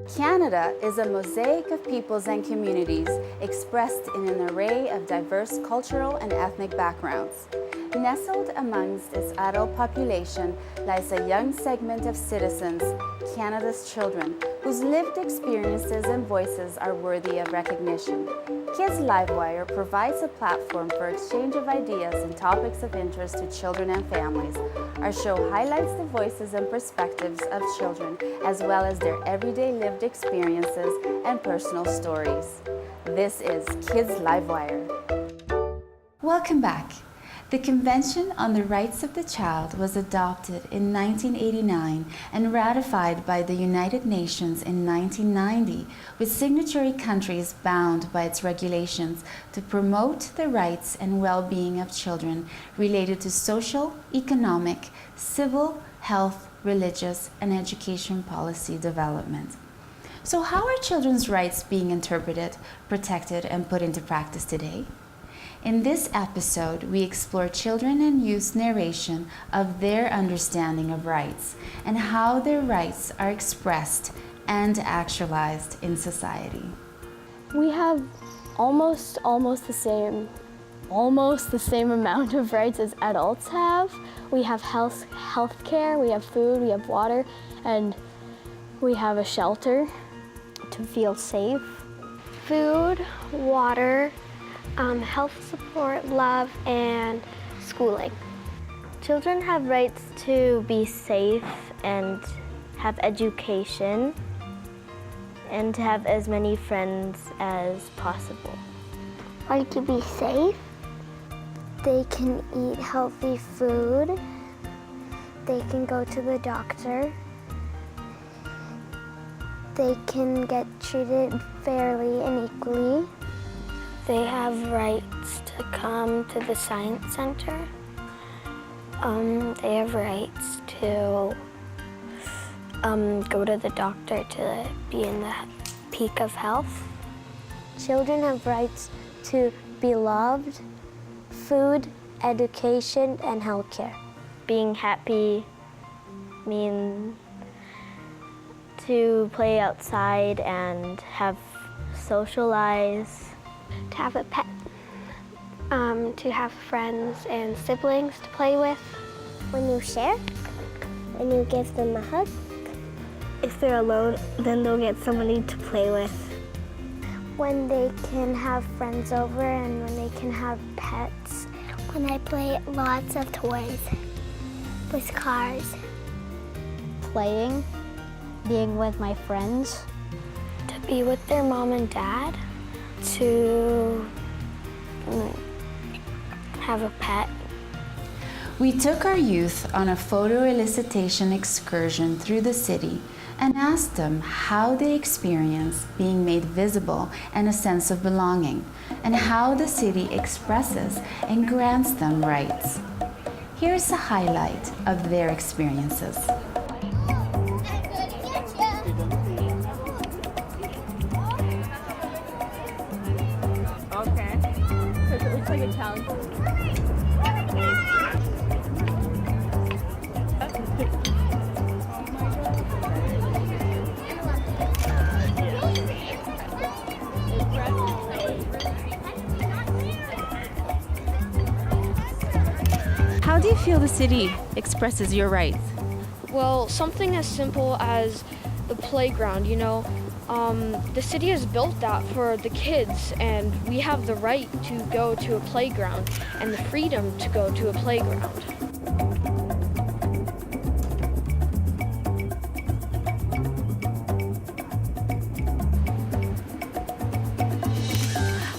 Canada is a mosaic of peoples and communities expressed in an array of diverse cultural and ethnic backgrounds. Nestled amongst its adult population lies a young segment of citizens, Canada's children, whose lived experiences and voices are worthy of recognition. Kids LiveWire provides a platform for exchange of ideas and topics of interest to children and families. Our show highlights the voices and perspectives of children, as well as their everyday lived experiences and personal stories. This is Kids LiveWire. Welcome back. The Convention on the Rights of the Child was adopted in 1989 and ratified by the United Nations in 1990, with signatory countries bound by its regulations to promote the rights and well-being of children related to social, economic, civil, health, religious, and education policy development. So how are children's rights being interpreted, protected, and put into practice today? In this episode, we explore children and youth's narration of their understanding of rights and how their rights are expressed and actualized in society. We have almost the same amount of rights as adults have. We have health care, we have food, we have water, and we have a shelter to feel safe. Food, water, health support, love, and schooling. Children have rights to be safe and have education and to have as many friends as possible. Right to be safe. They can eat healthy food. They can go to the doctor. They can get treated fairly and equally. They have rights to come to the science center. They have rights to go to the doctor to be in the peak of health. Children have rights to be loved, food, education, and healthcare. Being happy means to play outside and have socialize. To have a pet, to have friends and siblings to play with. When you share, when you give them a hug. If they're alone, then they'll get somebody to play with. When they can have friends over and when they can have pets. When I play lots of toys with cars. Playing, being with my friends. To be with their mom and dad. To have a pet. We took our youth on a photo elicitation excursion through the city and asked them how they experience being made visible and a sense of belonging, and how the city expresses and grants them rights. Here's a highlight of their experiences. Okay, because it looks like a town. How do you feel the city expresses your rights? Well, something as simple as the playground, the city has built that for the kids, and we have the right to go to a playground and the freedom to go to a playground.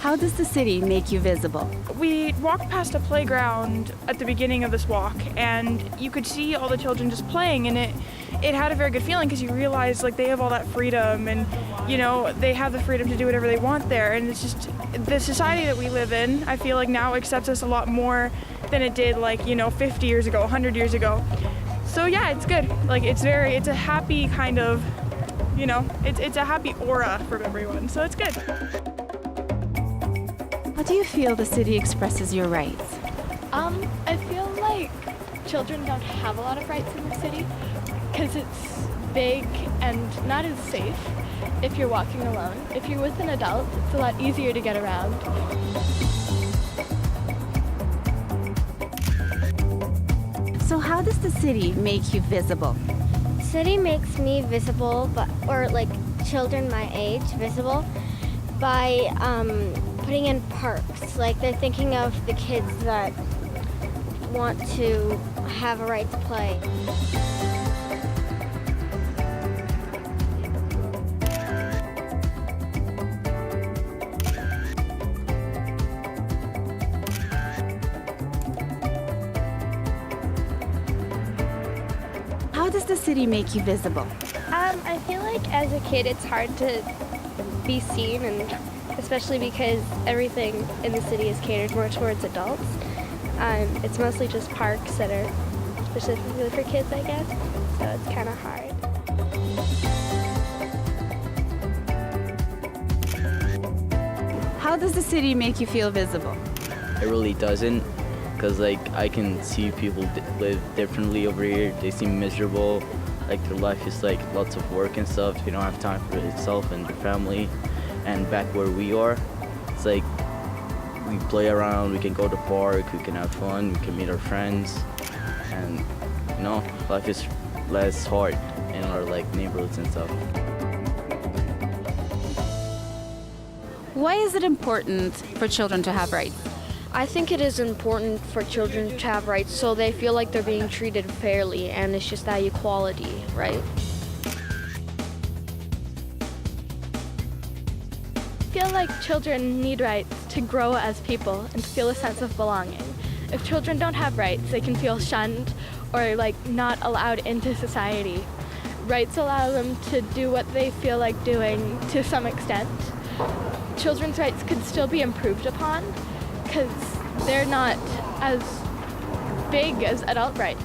How does the city make you visible? We walked past a playground at the beginning of this walk, and you could see all the children just playing, and it had a very good feeling because you realize they have all that freedom, and they have the freedom to do whatever they want there. And it's just the society that we live in, I feel like now accepts us a lot more than it did 50 years ago, 100 years ago. So yeah, it's good. It's a happy kind of, it's a happy aura from everyone, so it's good. How do you feel the city expresses your rights? I feel like children don't have a lot of rights in the city because it's big and not as safe if you're walking alone. If you're with an adult, it's a lot easier to get around. So how does the city make you visible? City makes me visible, or like children my age visible, by putting in parks. Like they're thinking of the kids that want to have a right to play. How does the city make you visible? I feel like as a kid it's hard to be seen, and especially because everything in the city is catered more towards adults. It's mostly just parks that are specifically for kids, I guess, so it's kind of hard. How does the city make you feel visible? It really doesn't, because like I can see people live differently over here. They seem miserable, like their life is like lots of work and stuff. They don't have time for themselves and their family. And back where we are, it's like we play around, we can go to the park, we can have fun, we can meet our friends, and you know, life is less hard in our like neighborhoods and stuff. Why is it important for children to have rights? I think it is important for children to have rights so they feel like they're being treated fairly, and it's just that equality, right? I feel like children need rights to grow as people and to feel a sense of belonging. If children don't have rights, they can feel shunned or like not allowed into society. Rights allow them to do what they feel like doing to some extent. Children's rights could still be improved upon because they're not as big as adult rights.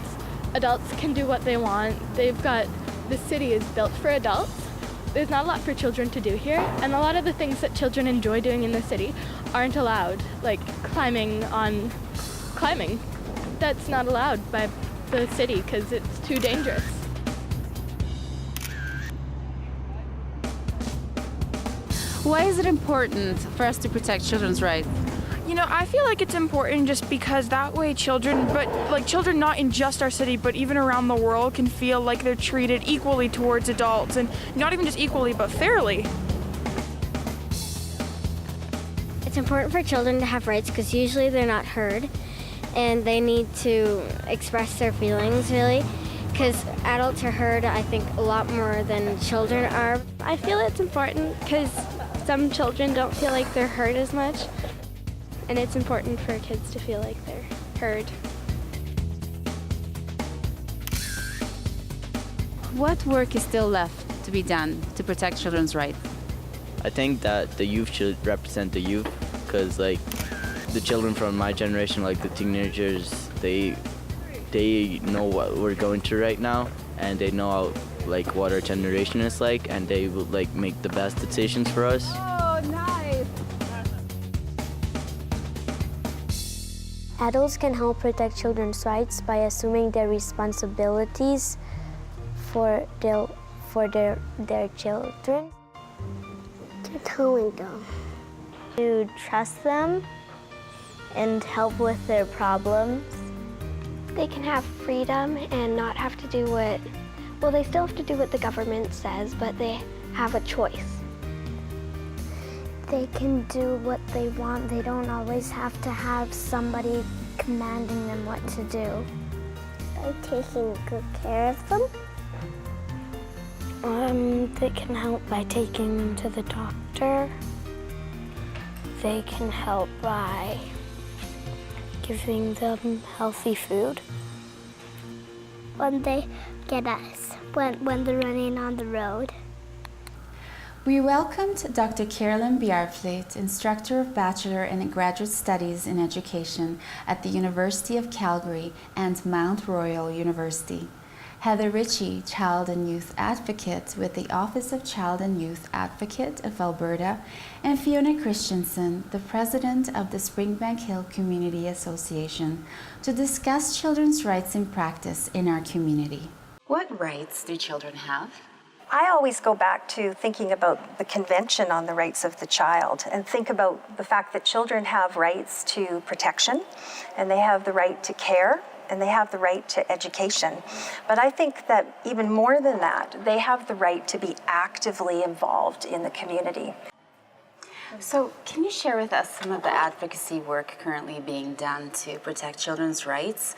Adults can do what they want. The city is built for adults. There's not a lot for children to do here, and a lot of the things that children enjoy doing in the city aren't allowed, like climbing. That's not allowed by the city because it's too dangerous. Why is it important for us to protect children's rights? You know, I feel like it's important just because that way children, but like children not in just our city, but even around the world, can feel like they're treated equally towards adults, and not even just equally, but fairly. It's important for children to have rights because usually they're not heard, and they need to express their feelings, really, because adults are heard, I think, a lot more than children are. I feel it's important because some children don't feel like they're heard as much, and it's important for kids to feel like they're heard. What work is still left to be done to protect children's rights? I think that the youth should represent the youth, because like the children from my generation, like the teenagers, they know what we're going through right now, and they know how, like what our generation is like, and they will like make the best decisions for us. Oh, nice! Adults can help protect children's rights by assuming their responsibilities for their children. To telling them. To trust them and help with their problems. They can have freedom and not have to do well, they still have to do what the government says, but they have a choice. They can do what they want. They don't always have to have somebody commanding them what to do. By taking good care of them. They can help by taking them to the doctor. They can help by giving them healthy food. When they get us, when they're running on the road. We welcomed Dr. Carolyn Bjarfleet, instructor of Bachelor and Graduate Studies in Education at the University of Calgary and Mount Royal University, Heather Ritchie, Child and Youth Advocate with the Office of Child and Youth Advocate of Alberta, and Fiona Christensen, the President of the Springbank Hill Community Association, to discuss children's rights in practice in our community. What rights do children have? I always go back to thinking about the Convention on the Rights of the Child and think about the fact that children have rights to protection, and they have the right to care, and they have the right to education. But I think that even more than that, they have the right to be actively involved in the community. So can you share with us some of the advocacy work currently being done to protect children's rights,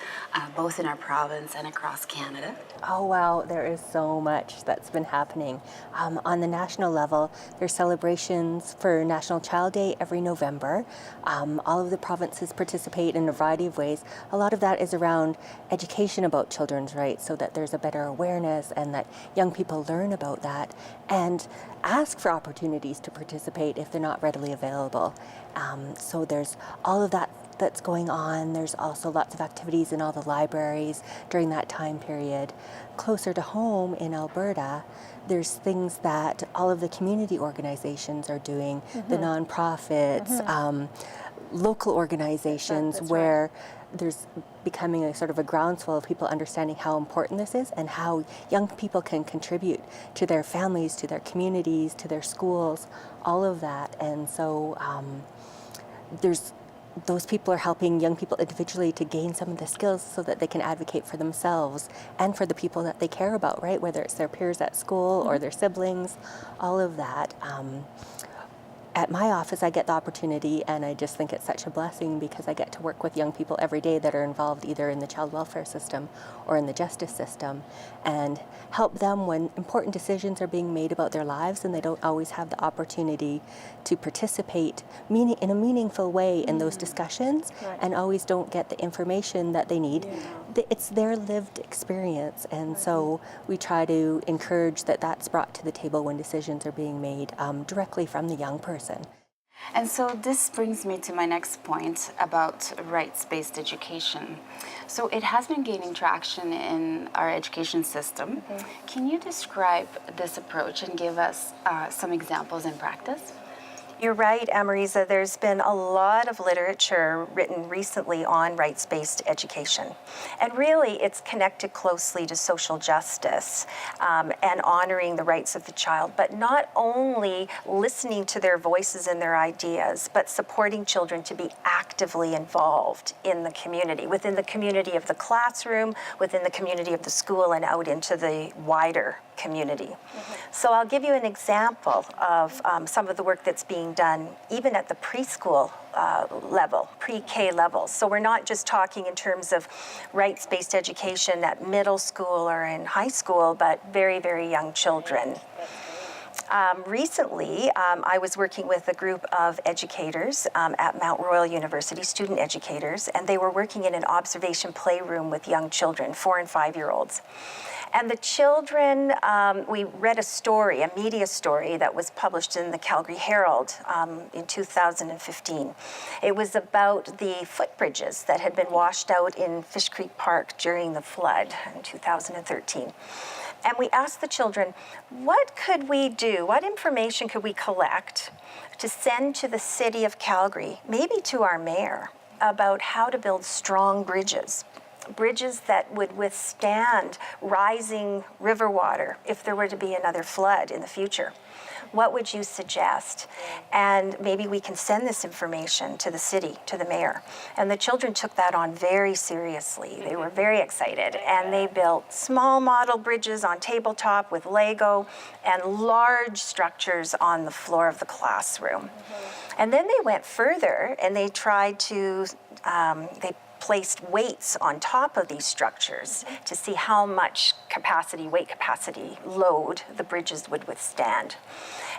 both in our province and across Canada? Oh wow, there is so much that's been happening. On the national level, there's celebrations for National Child Day every November. All of the provinces participate in a variety of ways. A lot of that is around education about children's rights so that there's a better awareness and that young people learn about that and ask for opportunities to participate if they're not readily available. So there's all of that that's going on. There's also lots of activities in all the libraries during that time period. Closer to home in Alberta, there's things that all of the community organizations are doing, the nonprofits, local organizations where there's becoming a sort of a groundswell of people understanding how important this is and how young people can contribute to their families, to their communities, to their schools, all of that. And so those people are helping young people individually to gain some of the skills so that they can advocate for themselves and for the people that they care about, right? Whether it's their peers at school or their siblings, all of that. At my office, I get the opportunity, and I just think it's such a blessing because I get to work with young people every day that are involved either in the child welfare system or in the justice system and help them when important decisions are being made about their lives and they don't always have the opportunity to participate in a meaningful way in those discussions and always don't get the information that they need. It's their lived experience, and so we try to encourage that that's brought to the table when decisions are being made directly from the young person. And so this brings me to my next point about rights-based education. So it has been gaining traction in our education system. Can you describe this approach and give us some examples in practice? You're right, Ameriza. There's been a lot of literature written recently on rights-based education. And really, it's connected closely to social justice and honoring the rights of the child, but not only listening to their voices and their ideas, but supporting children to be actively involved in the community, within the community of the classroom, within the community of the school, and out into the wider community. So I'll give you an example of some of the work that's being done even at the preschool level, pre-K level. So we're not just talking in terms of rights-based education at middle school or in high school, but very, very young children. Recently, I was working with a group of educators at Mount Royal University, student educators, and they were working in an observation playroom with young children, 4 and 5-year-olds. And the children, we read a story, a media story that was published in the Calgary Herald in 2015. It was about the footbridges that had been washed out in Fish Creek Park during the flood in 2013. And we asked the children, what could we do, what information could we collect to send to the city of Calgary, maybe to our mayor, about how to build strong bridges that would withstand rising river water if there were to be another flood in the future. What would you suggest? And maybe we can send this information to the city, to the mayor. And the children took that on very seriously. They were very excited, and they built small model bridges on tabletop with Lego and large structures on the floor of the classroom. And then they went further, and they tried to, they placed weights on top of these structures to see how much weight capacity load the bridges would withstand.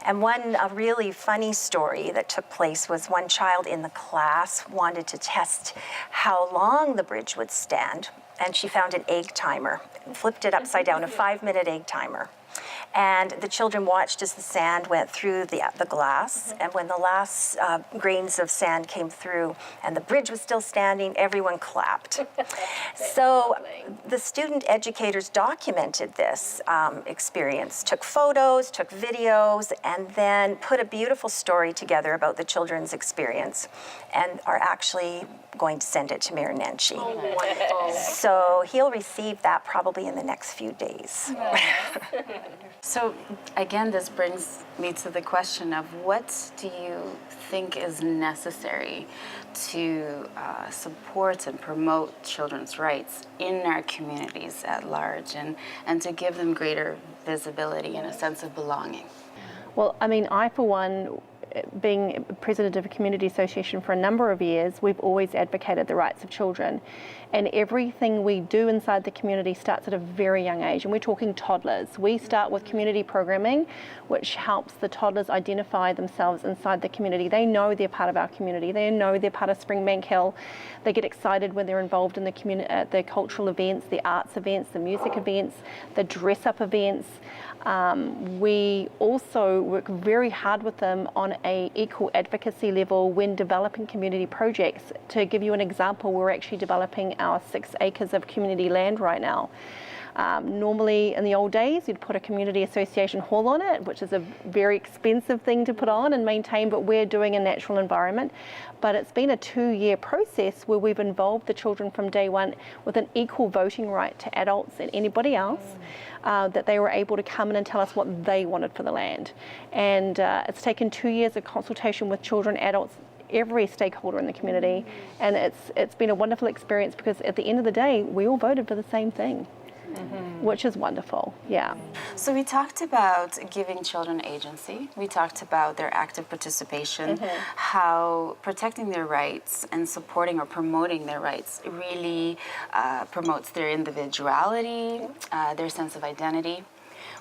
And one really funny story that took place was one child in the class wanted to test how long the bridge would stand, and she found an egg timer and flipped it upside down, a 5-minute egg timer. And the children watched as the sand went through the glass, and when the last grains of sand came through and the bridge was still standing, everyone clapped. So the student educators documented this experience, took photos, took videos, and then put a beautiful story together about the children's experience, and are actually going to send it to Mayor Nenshi. Oh, wonderful. So he'll receive that probably in the next few days. So again, this brings me to the question of what do you think is necessary to support and promote children's rights in our communities at large, and to give them greater visibility and a sense of belonging? Well, I mean, I, for one, being president of a community association for a number of years, we've always advocated the rights of children. And everything we do inside the community starts at a very young age, and we're talking toddlers. We start with community programming, which helps the toddlers identify themselves inside the community. They know they're part of our community. They know they're part of Springbank Hill. They get excited when they're involved in the cultural events, the arts events, the music events, the dress-up events. We also work very hard with them on a equal advocacy level when developing community projects. To give you an example, we're actually developing our 6 acres of community land right now. Normally in the old days you'd put a community association hall on it, which is a very expensive thing to put on and maintain, but we're doing a natural environment. But it's been a 2-year process where we've involved the children from day one with an equal voting right to adults and anybody else, that they were able to come in and tell us what they wanted for the land. And it's taken 2 years of consultation with children, adults, every stakeholder in the community, and it's been a wonderful experience because at the end of the day we all voted for the same thing. Which is wonderful, yeah. So we talked about giving children agency. We talked about their active participation, how protecting their rights and supporting or promoting their rights really promotes their individuality, their sense of identity.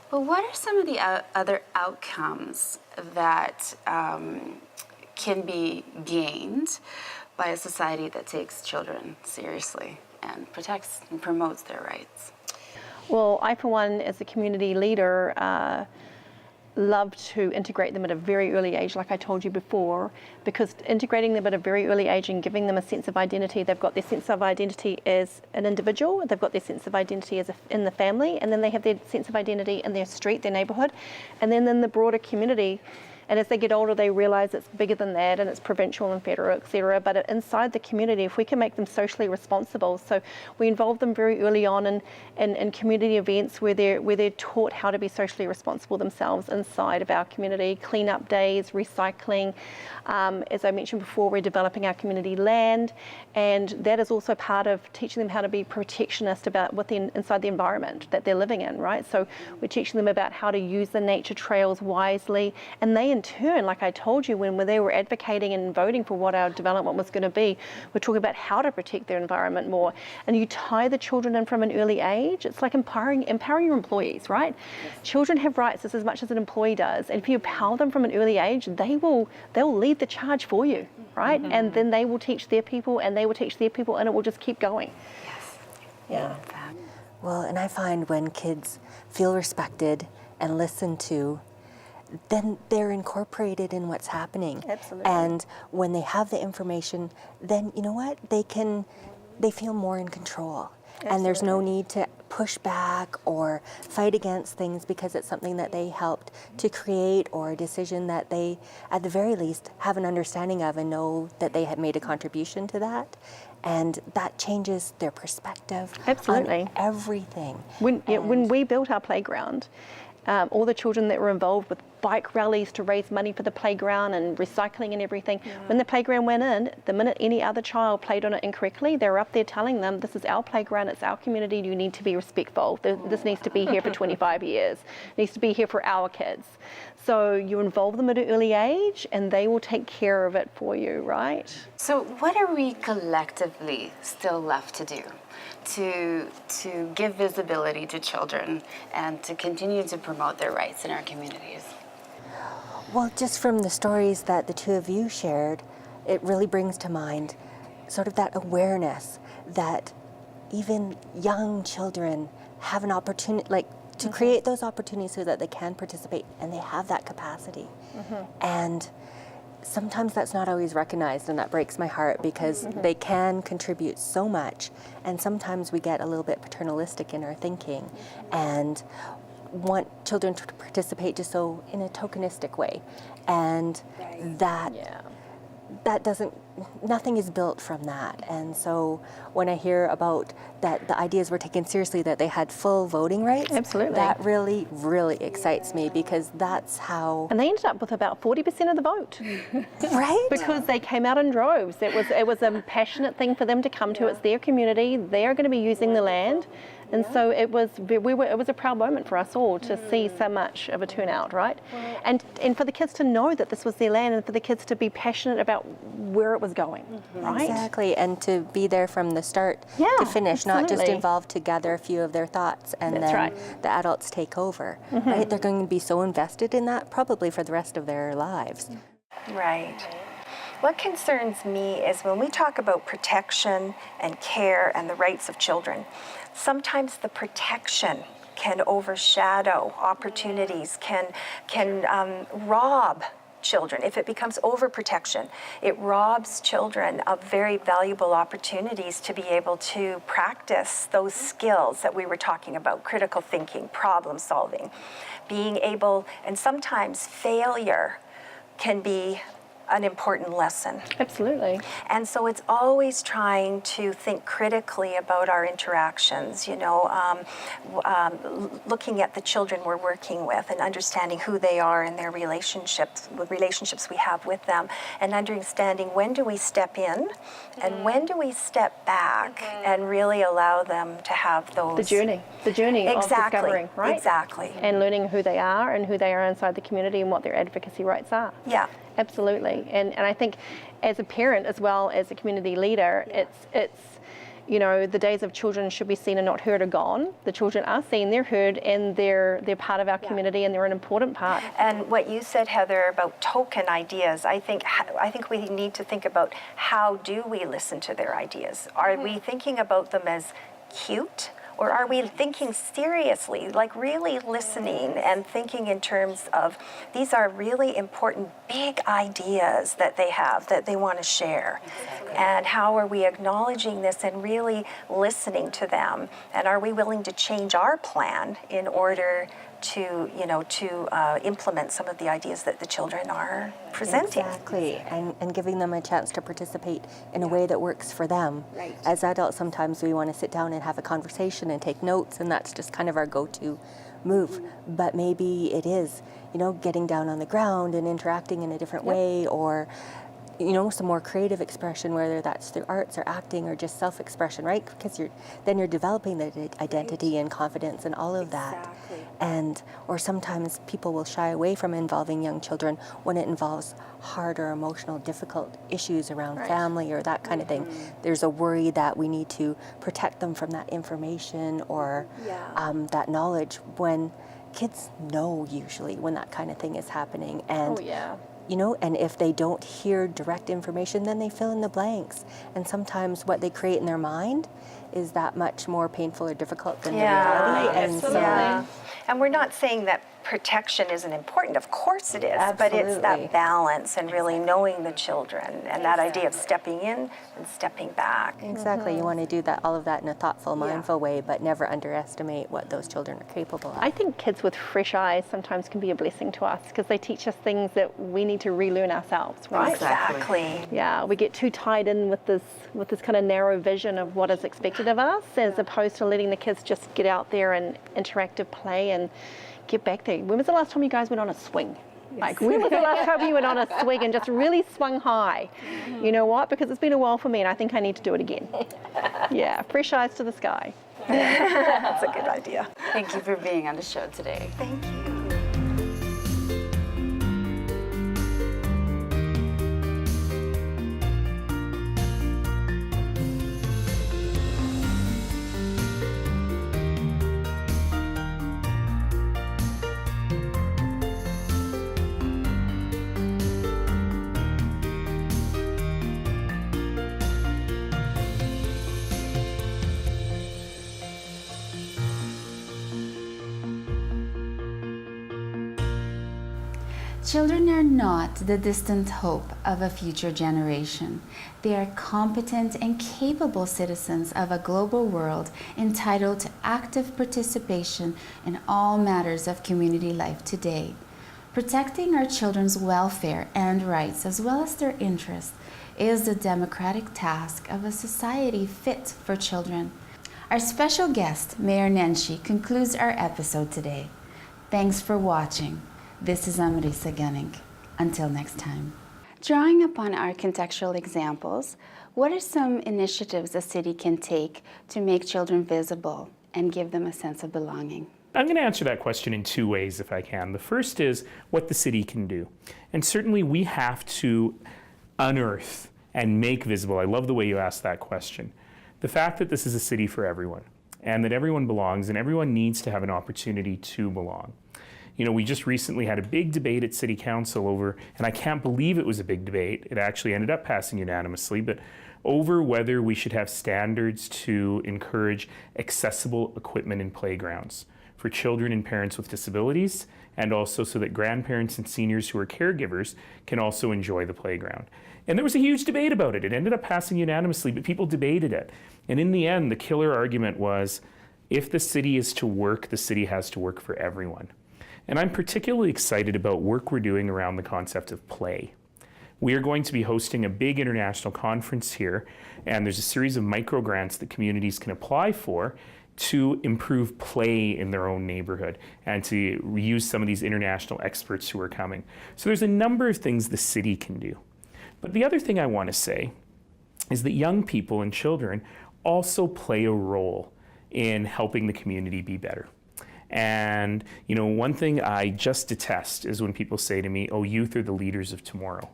But what are some of the other outcomes that can be gained by a society that takes children seriously and protects and promotes their rights? Well, I, for one, as a community leader, love to integrate them at a very early age, like I told you before, because integrating them at a very early age and giving them a sense of identity, they've got their sense of identity as an individual, they've got their sense of identity as in the family, and then they have their sense of identity in their street, their neighbourhood, and then in the broader community. And as they get older, they realize it's bigger than that, and it's provincial and federal, etc. But inside the community, if we can make them socially responsible, so we involve them very early on in community events where they're taught how to be socially responsible themselves inside of our community, clean-up days, recycling. As I mentioned before, we're developing our community land, and that is also part of teaching them how to be protectionist about inside the environment that they're living in, right? So we're teaching them about how to use the nature trails wisely, and they in turn, like I told you, when they were advocating and voting for what our development was going to be, we're talking about how to protect their environment more. And you tie the children in from an early age. It's like empowering your employees, right? Yes. Children have rights as much as an employee does, and if you empower them from an early age, they'll lead the charge for you, right? And then they will teach their people, and they will teach their people, and it will just keep going. Yes. Yeah. Well, and I find when kids feel respected and listened to, then they're incorporated in what's happening. Absolutely. And when they have the information, then you know what? They feel more in control. Absolutely. And there's no need to push back or fight against things because it's something that they helped to create, or a decision that they, at the very least, have an understanding of and know that they have made a contribution to that. And that changes their perspective. Absolutely. On everything. When we built our playground, all the children that were involved with bike rallies to raise money for the playground and recycling and everything, when the playground went in, the minute any other child played on it incorrectly, they were up there telling them, this is our playground, it's our community, you need to be respectful. This needs to be here for 25 years. It needs to be here for our kids. So you involve them at an early age and they will take care of it for you, right? So what are we collectively still left to do to give visibility to children and to continue to promote their rights in our communities? Well, just from the stories that the two of you shared, it really brings to mind sort of that awareness that even young children have an opportunity, like to create those opportunities so that they can participate and they have that capacity. And sometimes that's not always recognized, and that breaks my heart because they can contribute so much, and sometimes we get a little bit paternalistic in our thinking and want children to participate just so in a tokenistic way, and that that doesn't, nothing is built from that. And so when I hear about that the ideas were taken seriously, that they had full voting rights, Absolutely. that really, really excites me, because that's how... And they ended up with about 40% of the vote. Right? Because they came out in droves. It was a passionate thing for them to come to. It's their community. They are going to be using the land. And so it was a proud moment for us all to see so much of a turnout, right? And for the kids to know that this was their land, and for the kids to be passionate about where it was going, right? Exactly, and to be there from the start to finish, not just involved to gather a few of their thoughts and then the adults take over, right? They're going to be so invested in that probably for the rest of their lives. Right. What concerns me is when we talk about protection and care and the rights of children, sometimes the protection can overshadow opportunities, can rob children. If it becomes overprotection, it robs children of very valuable opportunities to be able to practice those skills that we were talking about: critical thinking, problem solving, being able, and sometimes failure can be an important lesson. Absolutely. And so it's always trying to think critically about our interactions, you know, looking at the children we're working with and understanding who they are and their relationships, the relationships we have with them, and understanding when do we step in and when do we step back and really allow them to have those... The journey of discovering, right? Exactly. And learning who they are inside the community and what their advocacy rights are. Yeah. Absolutely. And I think as a parent as well as a community leader, it's you know, the days of children should be seen and not heard are gone. The children are seen, they're heard, and they're part of our community, and they're an important part. And what you said, Heather, about token ideas, I think we need to think about how do we listen to their ideas? Are we thinking about them as cute? Or are we thinking seriously, like really listening and thinking in terms of these are really important big ideas that they have that they want to share? Exactly. And how are we acknowledging this and really listening to them? And are we willing to change our plan in order to, you know, to implement some of the ideas that the children are presenting? Exactly, and giving them a chance to participate in a way that works for them. Right. As adults, sometimes we want to sit down and have a conversation and take notes, and that's just kind of our go-to move. But maybe it is, you know, getting down on the ground and interacting in a different way, or you know, some more creative expression, whether that's through arts or acting or just self-expression, right? Because you're developing the identity and confidence and all of that. And or sometimes people will shy away from involving young children when it involves hard or emotional, difficult issues around family or that kind of thing. There's a worry that we need to protect them from that information or that knowledge, when kids know usually when that kind of thing is happening. And you know, and if they don't hear direct information, then they fill in the blanks. And sometimes what they create in their mind is that much more painful or difficult than the reality. And we're not saying that protection isn't important. Of course it is. But it's that balance and really knowing the children and that idea of stepping in and stepping back. Exactly. You want to do that, all of that in a thoughtful, mindful way, but never underestimate what those children are capable of. I think kids with fresh eyes sometimes can be a blessing to us because they teach us things that we need to relearn ourselves, right? Exactly. Yeah, we get too tied in with this kind of narrow vision of what is expected of us, as opposed to letting the kids just get out there and interactive play and get back there. When was the last time you guys went on a swing? Like, when was the last time you went on a swing and just really swung high? You know what? Because it's been a while for me, and I think I need to do it again. Yeah, fresh eyes to the sky. That's a good idea. Thank you for being on the show today. Thank you. Children are not the distant hope of a future generation. They are competent and capable citizens of a global world entitled to active participation in all matters of community life today. Protecting our children's welfare and rights, as well as their interests, is the democratic task of a society fit for children. Our special guest, Mayor Nenshi, concludes our episode today. Thanks for watching. This is Amarisa Gunning. Until next time. Drawing upon our contextual examples, what are some initiatives a city can take to make children visible and give them a sense of belonging? I'm going to answer that question in two ways if I can. The first is what the city can do. And certainly we have to unearth and make visible, I love the way you asked that question, the fact that this is a city for everyone and that everyone belongs and everyone needs to have an opportunity to belong. You know, we just recently had a big debate at City Council over, and I can't believe it was a big debate, it actually ended up passing unanimously, but over whether we should have standards to encourage accessible equipment in playgrounds for children and parents with disabilities, and also so that grandparents and seniors who are caregivers can also enjoy the playground. And there was a huge debate about it. It ended up passing unanimously, but people debated it. And in the end, the killer argument was, if the city is to work, the city has to work for everyone. And I'm particularly excited about work we're doing around the concept of play. We are going to be hosting a big international conference here, and there's a series of micro grants that communities can apply for to improve play in their own neighborhood and to use some of these international experts who are coming. So there's a number of things the city can do. But the other thing I want to say is that young people and children also play a role in helping the community be better. And you know, one thing I just detest is when people say to me, oh, youth are the leaders of tomorrow.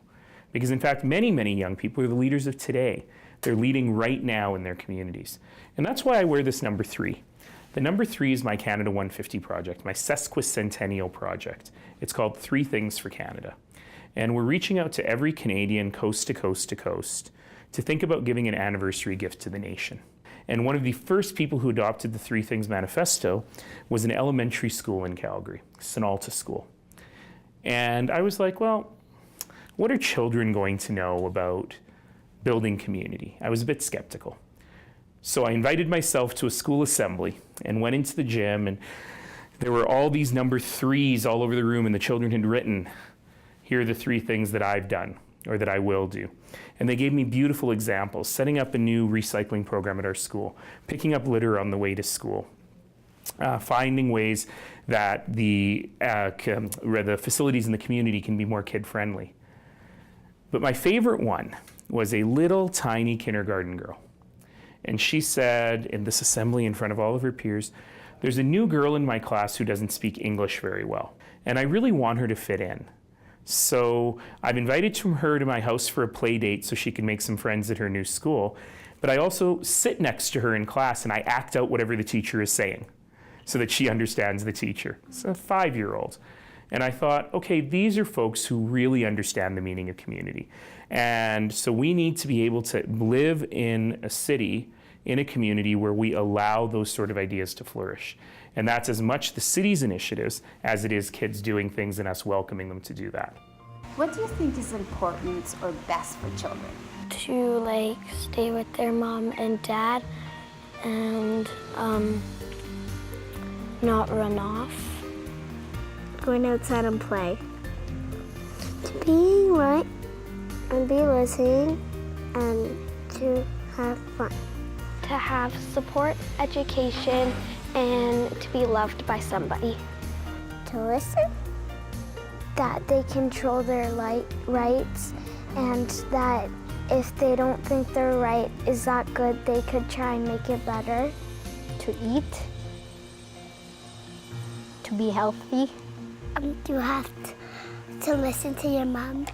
Because in fact, many, many young people are the leaders of today. They're leading right now in their communities. And that's why I wear this number 3. The number 3 is my Canada 150 project, my sesquicentennial project. It's called 3 Things for Canada. And we're reaching out to every Canadian coast to coast to coast to think about giving an anniversary gift to the nation. And one of the first people who adopted the 3 Things Manifesto was an elementary school in Calgary, Sonalta School. And I was like, well, what are children going to know about building community? I was a bit skeptical. So I invited myself to a school assembly and went into the gym, and there were all these number 3s all over the room, and the children had written, here are the 3 things that I've done or that I will do. And they gave me beautiful examples, setting up a new recycling program at our school, picking up litter on the way to school, finding ways that the facilities in the community can be more kid-friendly. But my favorite one was a little tiny kindergarten girl. And she said in this assembly in front of all of her peers, there's a new girl in my class who doesn't speak English very well, and I really want her to fit in. So I've invited her to my house for a play date so she can make some friends at her new school, but I also sit next to her in class and I act out whatever the teacher is saying so that she understands the teacher. It's a 5-year-old. And I thought, okay, these are folks who really understand the meaning of community. And so we need to be able to live in a city, in a community where we allow those sort of ideas to flourish. And that's as much the city's initiatives as it is kids doing things and us welcoming them to do that. What do you think is important or best for children? To stay with their mom and dad and not run off. Going outside and play. To be right and be listening and to have fun. To have support, education, and to be loved by somebody. To listen. That they control their rights and that if they don't think their right is that good, they could try and make it better. To eat. To be healthy. You have to listen to your mom.